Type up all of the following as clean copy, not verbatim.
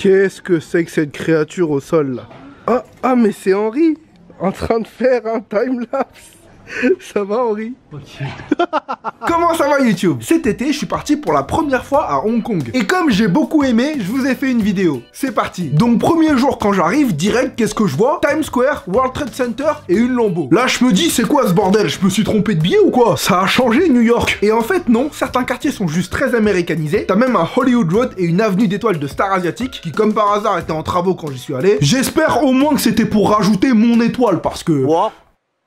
Qu'est-ce que c'est que cette créature au sol là? Ah mais c'est Henri en train de faire un timelapse. Ça va Henri? Ok. Comment ça va YouTube? Cet été, je suis parti pour la première fois à Hong Kong. Et comme j'ai beaucoup aimé, je vous ai fait une vidéo. C'est parti. Donc premier jour quand j'arrive, direct, qu'est-ce que je vois? Times Square, World Trade Center et une Lambo. Là, je me dis, c'est quoi ce bordel? Je me suis trompé de billet ou quoi? Ça a changé New York. Et en fait, non, certains quartiers sont juste très américanisés. T'as même un Hollywood Road et une avenue d'étoiles de stars asiatiques qui, comme par hasard, étaient en travaux quand j'y suis allé. J'espère au moins que c'était pour rajouter mon étoile parce que... What?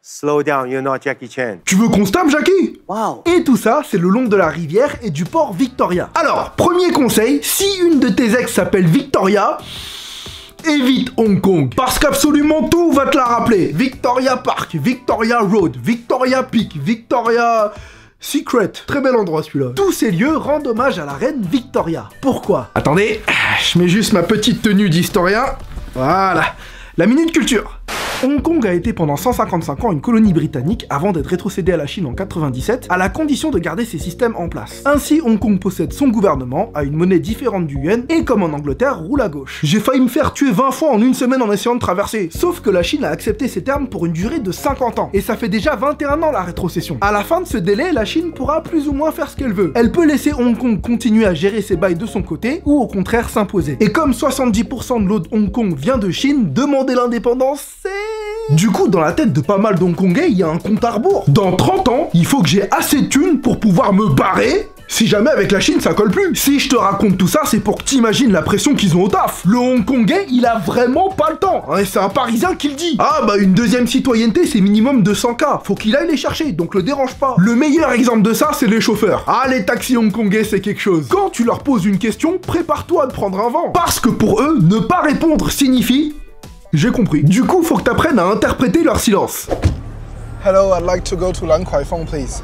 Slow down, you're not Jackie Chan. Tu veux qu'on se tape, Jackie? Wow. Et tout ça, c'est le long de la rivière et du port Victoria. Alors, premier conseil, si une de tes ex s'appelle Victoria, évite Hong Kong. Parce qu'absolument tout va te la rappeler. Victoria Park, Victoria Road, Victoria Peak, Victoria... Secret. Très bel endroit celui-là. Tous ces lieux rendent hommage à la reine Victoria. Pourquoi? Attendez, je mets juste ma petite tenue d'historien. Voilà. La minute culture. Hong Kong a été pendant 155 ans une colonie britannique avant d'être rétrocédée à la Chine en 97, à la condition de garder ses systèmes en place. Ainsi, Hong Kong possède son gouvernement, a une monnaie différente du yuan, et comme en Angleterre, roule à gauche. J'ai failli me faire tuer 20 fois en une semaine en essayant de traverser. Sauf que la Chine a accepté ces termes pour une durée de 50 ans, et ça fait déjà 21 ans la rétrocession. À la fin de ce délai, la Chine pourra plus ou moins faire ce qu'elle veut. Elle peut laisser Hong Kong continuer à gérer ses bails de son côté, ou au contraire s'imposer. Et comme 70% de l'eau de Hong Kong vient de Chine, demander l'indépendance, c'est... Du coup, dans la tête de pas mal d'Hongkongais, il y a un compte à rebours. Dans 30 ans, il faut que j'ai assez de thunes pour pouvoir me barrer si jamais avec la Chine ça colle plus. Si je te raconte tout ça, c'est pour que t'imagines la pression qu'ils ont au taf. Le Hongkongais, il a vraiment pas le temps. Et c'est un Parisien qui le dit. Ah bah une deuxième citoyenneté, c'est minimum 200K. Faut qu'il aille les chercher, donc le dérange pas. Le meilleur exemple de ça, c'est les chauffeurs. Ah, les taxis hongkongais, c'est quelque chose. Quand tu leur poses une question, prépare-toi à te prendre un vent. Parce que pour eux, ne pas répondre signifie... J'ai compris. Du coup, faut que t'apprennes à interpréter leur silence. Hello, I'd like to go to Lan Kwai Fong, please.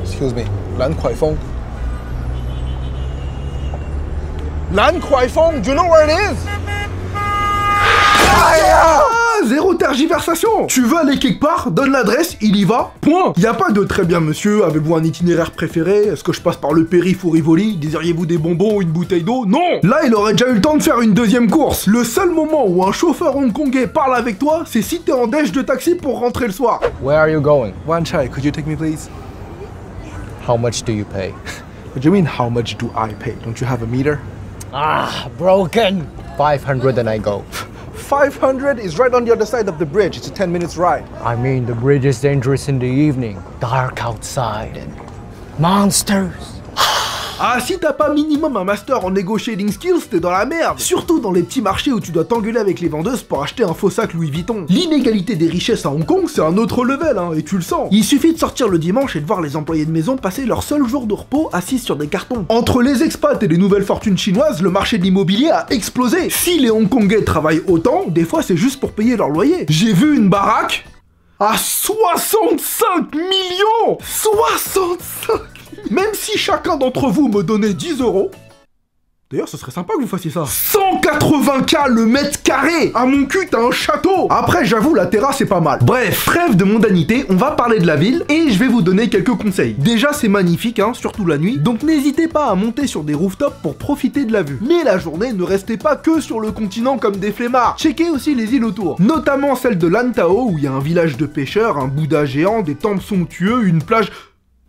Excuse me, Lan Kwai Fong. Lan Kwai Fong, do you know where it is? Zéro tergiversation. Tu veux aller quelque part, donne l'adresse, il y va, point. Y a pas de très bien monsieur, avez-vous un itinéraire préféré? Est-ce que je passe par le périph' ou Rivoli? Désiriez-vous des bonbons ou une bouteille d'eau? Non. Là, il aurait déjà eu le temps de faire une deuxième course. Le seul moment où un chauffeur hongkongais parle avec toi, c'est si t'es en déj de taxi pour rentrer le soir. Where are you going? One chai, could you take me please? How much do you pay? What do you mean, how much do I pay? Don't you have a meter? Ah, broken! 500 and I go. 500 is right on the other side of the bridge. It's a 10 minutes ride. I mean, the bridge is dangerous in the evening. Dark outside and monsters. Ah, si t'as pas minimum un master en negotiating skills, t'es dans la merde. Surtout dans les petits marchés où tu dois t'engueuler avec les vendeuses pour acheter un faux sac Louis Vuitton. L'inégalité des richesses à Hong Kong, c'est un autre level, hein, et tu le sens. Il suffit de sortir le dimanche et de voir les employés de maison passer leur seul jour de repos assis sur des cartons. Entre les expats et les nouvelles fortunes chinoises, le marché de l'immobilier a explosé. Si les Hongkongais travaillent autant, des fois c'est juste pour payer leur loyer. J'ai vu une baraque à 65 millions. 65. Même si chacun d'entre vous me donnait 10 euros... D'ailleurs, ce serait sympa que vous fassiez ça. 180K le mètre carré. À mon cul, t'as un château. Après, j'avoue, la terrasse est pas mal. Bref, trêve de mondanité, on va parler de la ville et je vais vous donner quelques conseils. Déjà, c'est magnifique, hein, surtout la nuit. Donc n'hésitez pas à monter sur des rooftops pour profiter de la vue. Mais la journée, ne restez pas que sur le continent comme des flemmards. Checkez aussi les îles autour. Notamment celle de Lantau, où il y a un village de pêcheurs, un Bouddha géant, des temples somptueux, une plage...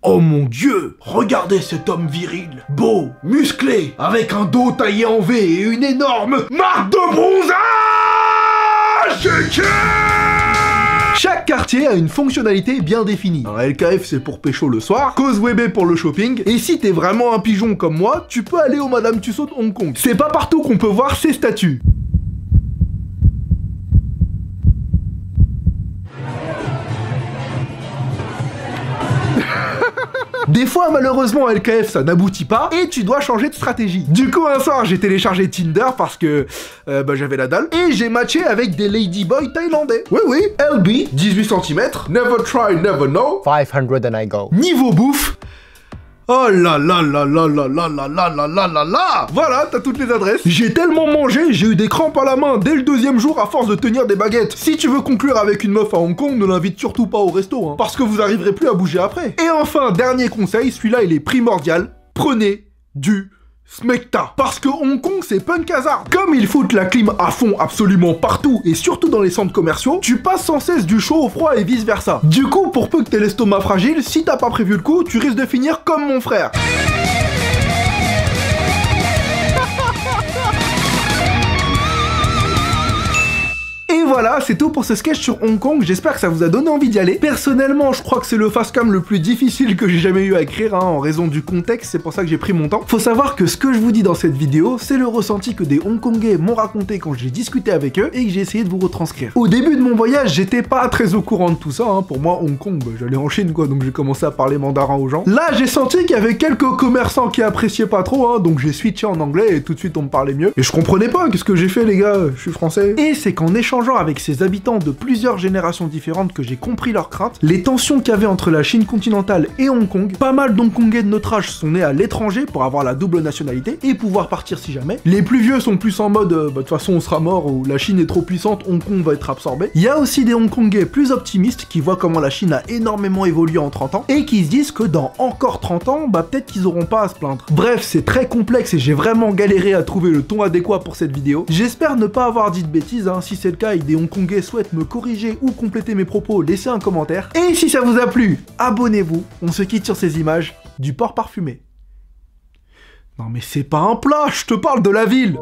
Oh mon Dieu! Regardez cet homme viril, beau, musclé, avec un dos taillé en V et une énorme marque de bronzage! Chaque quartier a une fonctionnalité bien définie. Un LKF c'est pour pécho le soir, Causeway Bay pour le shopping, et si t'es vraiment un pigeon comme moi, tu peux aller au Madame Tussauds de Hong Kong. C'est pas partout qu'on peut voir ces statues. Des fois, malheureusement, à LKF, ça n'aboutit pas, et tu dois changer de stratégie. Du coup, un soir, j'ai téléchargé Tinder parce que j'avais la dalle, et j'ai matché avec des ladyboys thaïlandais. Oui, oui, LB, 18 cm, never try, never know. 500 and I go. Niveau bouffe, oh là là là là là là là là là là là là. Voilà, t'as toutes les adresses. J'ai tellement mangé, j'ai eu des crampes à la main dès le deuxième jour à force de tenir des baguettes. Si tu veux conclure avec une meuf à Hong Kong, ne l'invite surtout pas au resto, hein, parce que vous arriverez plus à bouger après. Et enfin, dernier conseil, celui-là il est primordial, prenez du smecta. Parce que Hong Kong, c'est punk hazard. Comme ils foutent la clim à fond absolument partout, et surtout dans les centres commerciaux, tu passes sans cesse du chaud au froid et vice versa. Du coup, pour peu que t'aies l'estomac fragile, si t'as pas prévu le coup, tu risques de finir comme mon frère. Voilà, c'est tout pour ce sketch sur Hong Kong, j'espère que ça vous a donné envie d'y aller. Personnellement, je crois que c'est le facecam le plus difficile que j'ai jamais eu à écrire, en raison du contexte, c'est pour ça que j'ai pris mon temps. Faut savoir que ce que je vous dis dans cette vidéo, c'est le ressenti que des Hongkongais m'ont raconté quand j'ai discuté avec eux et que j'ai essayé de vous retranscrire. Au début de mon voyage, j'étais pas très au courant de tout ça, pour moi Hong Kong, j'allais en Chine quoi, donc j'ai commencé à parler mandarin aux gens. Là, j'ai senti qu'il y avait quelques commerçants qui appréciaient pas trop, donc j'ai switché en anglais et tout de suite on me parlait mieux. Et je comprenais pas, qu'est-ce que j'ai fait les gars, je suis français. Et c'est qu'en échangeant avec ces habitants de plusieurs générations différentes que j'ai compris leurs craintes, les tensions qu'il y avait entre la Chine continentale et Hong Kong. Pas mal d'Hongkongais de notre âge sont nés à l'étranger pour avoir la double nationalité et pouvoir partir si jamais. Les plus vieux sont plus en mode de toute façon on sera mort ou la Chine est trop puissante, Hong Kong va être absorbé. Il y a aussi des Hongkongais plus optimistes qui voient comment la Chine a énormément évolué en 30 ans et qui se disent que dans encore 30 ans, peut-être qu'ils auront pas à se plaindre. Bref, c'est très complexe et j'ai vraiment galéré à trouver le ton adéquat pour cette vidéo. J'espère ne pas avoir dit de bêtises, si c'est le cas et que des Hongkongais souhaitent me corriger ou compléter mes propos, laissez un commentaire. Et si ça vous a plu, abonnez-vous. On se quitte sur ces images du porc parfumé. Non mais c'est pas un plat, je te parle de la ville.